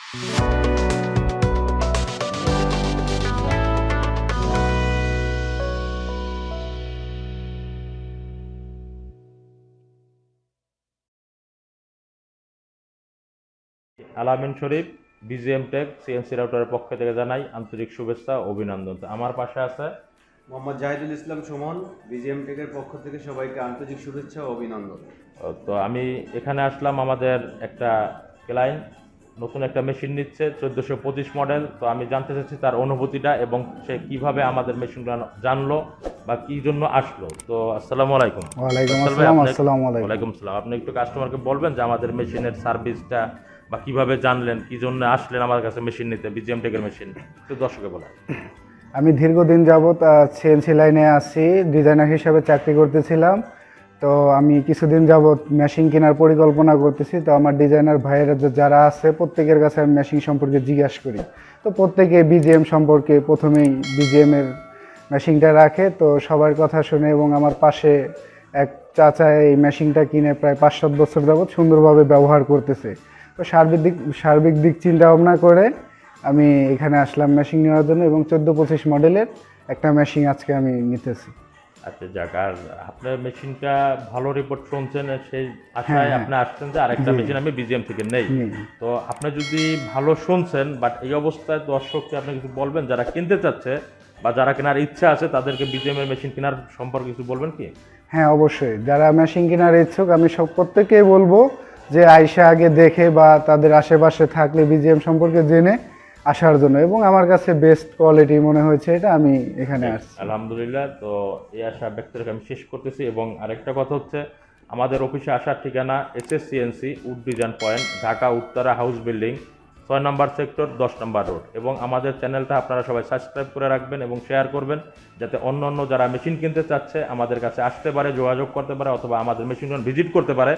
আলামিন শরীফ, BGM take CNC রাউটারের পক্ষ থেকে জানাই আন্তরিক শুভেচ্ছা ও অভিনন্দন। আমার পাশে আছে মোহাম্মদ জাহিদুল ইসলাম সুমন, বিজিএম টেকের পক্ষ থেকে সবাইকে আন্তরিক শুভেচ্ছা ও অভিনন্দন। তো আমি এখানে আসলাম, আমাদের একটা ক্লায়েন্ট নতুন একটা মেশিন নিচ্ছে 1425 মডেল। তো আমি জানতে চাচ্ছি তার অনুভূতিটা এবং সে কিভাবে আমাদের মেশিনটা জানলো বা কি জন্য আসলো। তো আসসালামু আলাইকুম। ওয়ালাইকুম আসসালাম। আসসালামু আলাইকুম। ওয়ালাইকুম আসসালাম। আপনি একটু কাস্টমারকে বলবেন যে আমাদের মেশিনের সার্ভিসটা বা কিভাবে জানলেন, কি জন্য আসলেন আমার কাছে মেশিন নিতে, বিজিএম টেকের মেশিন, একটু দর্শকে বলেন। আমি দীর্ঘদিন যাবৎ সিএনসি লাইনে আছি, ডিজাইনার হিসেবে চাকরি করতেছিলাম। তো আমি কিছুদিন যাবৎ মেশিন কেনার পরিকল্পনা করতেছি। তো আমার ডিজাইনার ভাইয়েরা যারা আছে প্রত্যেকের কাছে আমি মেশিন সম্পর্কে জিজ্ঞাসা করি। তো প্রত্যেকে বিজিএম সম্পর্কে প্রথমেই বিজিএমের মেশিনটা রাখে। তো সবার কথা শুনে এবং আমার পাশে এক চাচা এই মেশিনটা কিনে প্রায় 5-7 বছর যাবৎ সুন্দরভাবে ব্যবহার করতেছে। তো সার্বিক দিক চিন্তা ভাবনা করে আমি এখানে আসলাম মেশিন নেওয়ার জন্য এবং 1425 মডেলের একটা মেশিন আজকে আমি নিতেছি। আচ্ছা যাক, আর আপনার মেশিনটা ভালো রিপোর্ট শুনছেন, সেই আশায় আপনি আসছেন যে আরেকটা মেশিন আমি বিজিএম থেকে নেই। তো আপনি যদি ভালো শুনছেন, বাট এই অবস্থায় দর্শককে আপনি কিছু বলবেন যারা কিনতে চাচ্ছে বা যারা কেনার ইচ্ছা আছে তাদেরকে বিজিএম এর মেশিন কেনার সম্পর্কে কিছু বলবেন কি? হ্যাঁ অবশ্যই, যারা মেশিন কেনার ইচ্ছুক আমি প্রত্যেককেই বলবো যে আইসা আগে দেখে বা তাদের আশেপাশে থাকলে বিজিএম সম্পর্কে জেনে আসার জন্য, এবং আমার কাছে বেস্ট কোয়ালিটি মনে হয়েছে এটা, আমি এখানে আসছি। আলহামদুলিল্লাহ। তো এই আশা ব্যক্ত রেখে আমি শেষ করতেছি। এবং আরেকটা কথা হচ্ছে, আমাদের অফিসে আসার ঠিকানা SSCNC wood design point, Dhaka Uttara house building, 6 number sector, 10 number road. এবং আমাদের চ্যানেলটা আপনারা সবাই সাবস্ক্রাইব করে রাখবেন এবং শেয়ার করবেন, যাতে অন্য অন্য যারা মেশিন কিনতে চাচ্ছে আমাদের কাছে আসতে পারে, যোগাযোগ করতে পারে, অথবা আমাদের মেশিনগুলো ভিজিট করতে পারে।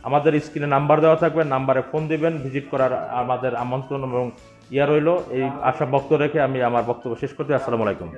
আমাদের স্ক্রিনে নাম্বার দেওয়া থাকবে, নাম্বারে ফোন দিবেন, ভিজিট করার আমাদের আমন্ত্রণ এবং রইল। এই আশা বক্তব্য রেখে আমি আমার বক্তব্য শেষ করতে। আসসালামু আলাইকুম।